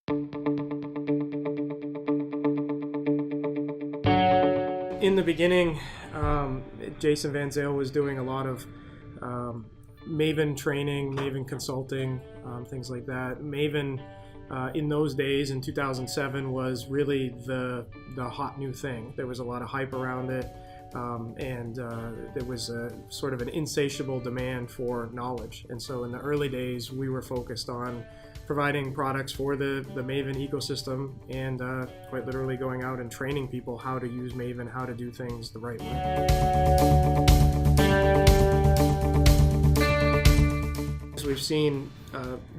In the beginning, Jason Van Zyl was doing a lot of Maven training, Maven consulting, things like that. Maven, in those days, in 2007, was really the hot new thing. There was a lot of hype around it, and there was a sort of an insatiable demand for knowledge. And so in the early days, we were focused on providing products for the Maven ecosystem and quite literally going out and training people how to use Maven, how to do things the right way. As we've seen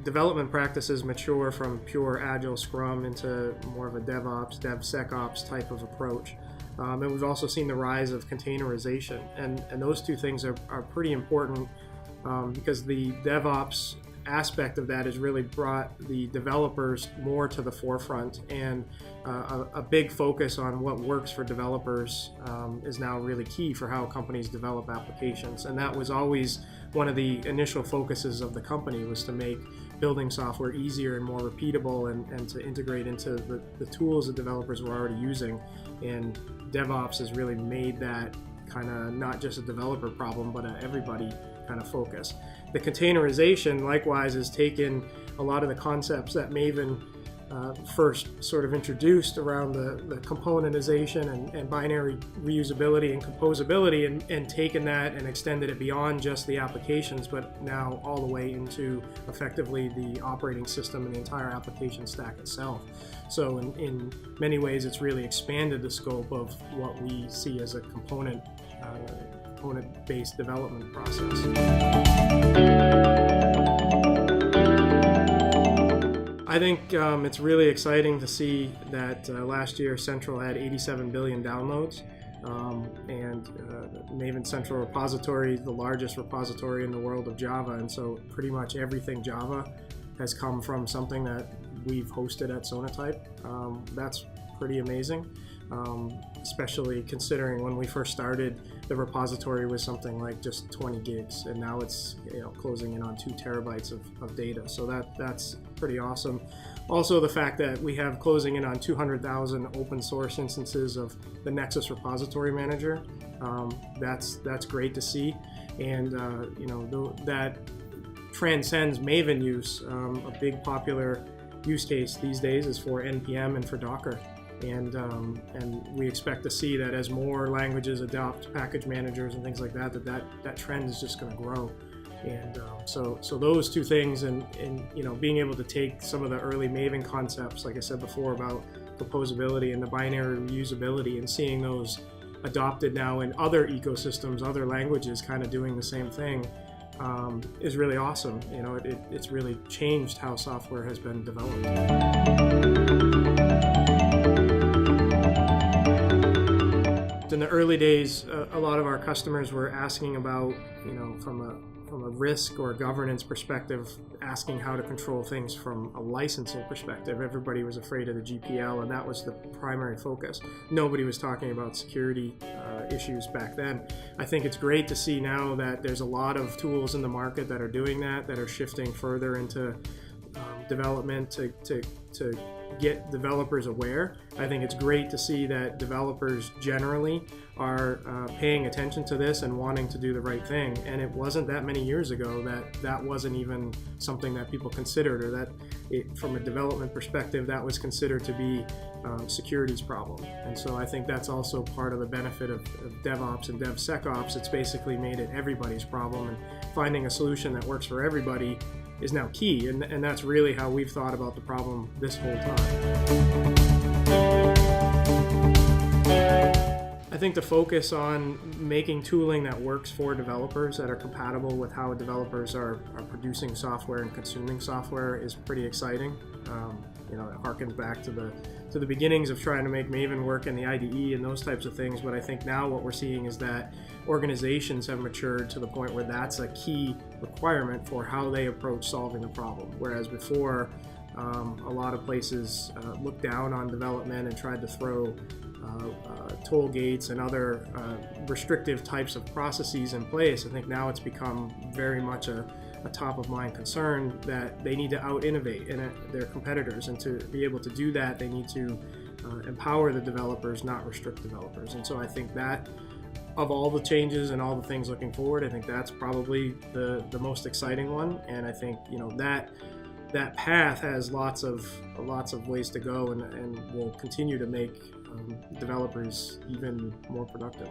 development practices mature from pure Agile Scrum into more of a DevOps, DevSecOps type of approach. And we've also seen the rise of containerization. And those two things are pretty important because the DevOps aspect of that has really brought the developers more to the forefront, and a big focus on what works for developers is now really key for how companies develop applications. And that was always one of the initial focuses of the company, was to make building software easier and more repeatable, and to integrate into the tools that developers were already using. And DevOps has really made that kind of not just a developer problem, but everybody kind of focus. The containerization, likewise, has taken a lot of the concepts that Maven first sort of introduced around the componentization and binary reusability and composability, and taken that and extended it beyond just the applications, but now all the way into effectively the operating system and the entire application stack itself. So in many ways, it's really expanded the scope of what we see as a component-based development process. I think it's really exciting to see that last year Central had 87 billion downloads, and Maven Central Repository is the largest repository in the world of Java, and so pretty much everything Java has come from something that we've hosted at Sonatype. That's pretty amazing. Especially considering when we first started, the repository was something like just 20 gigs, and now it's closing in on 2 terabytes of data. So that's pretty awesome. Also, the fact that we have closing in on 200,000 open source instances of the Nexus Repository Manager. That's great to see, and that transcends Maven use. A big popular use case these days is for NPM and for Docker. And we expect to see that as more languages adopt package managers and things like that trend is just going to grow. And so those two things, and being able to take some of the early Maven concepts, like I said before, about composability and the binary reusability, and seeing those adopted now in other ecosystems, other languages kind of doing the same thing, is really awesome. It's really changed how software has been developed. In the early days, a lot of our customers were asking about, from a risk or governance perspective, asking how to control things from a licensing perspective. Everybody was afraid of the GPL, and that was the primary focus. Nobody was talking about security issues back then. I think it's great to see now that there's a lot of tools in the market that are doing that are shifting further into development to get developers aware. I think it's great to see that developers generally are paying attention to this and wanting to do the right thing. And it wasn't that many years ago that wasn't even something that people considered, or that from a development perspective, that was considered to be security's problem. And so I think that's also part of the benefit of DevOps and DevSecOps. It's basically made it everybody's problem, and finding a solution that works for everybody is now key, and that's really how we've thought about the problem this whole time. I think the focus on making tooling that works for developers, that are compatible with how developers are producing software and consuming software, is pretty exciting. It harkens back to the beginnings of trying to make Maven work in the IDE and those types of things, but I think now what we're seeing is that organizations have matured to the point where that's a key requirement for how they approach solving the problem. Whereas before, a lot of places looked down on development and tried to throw toll gates and other restrictive types of processes in place. I think now it's become very much a a top of mind concern that they need to out innovate their competitors, and to be able to do that, they need to empower the developers, not restrict developers. And so I think that of all the changes and all the things looking forward, I think that's probably the most exciting one. And I think that path has lots of ways to go, and will continue to make developers even more productive.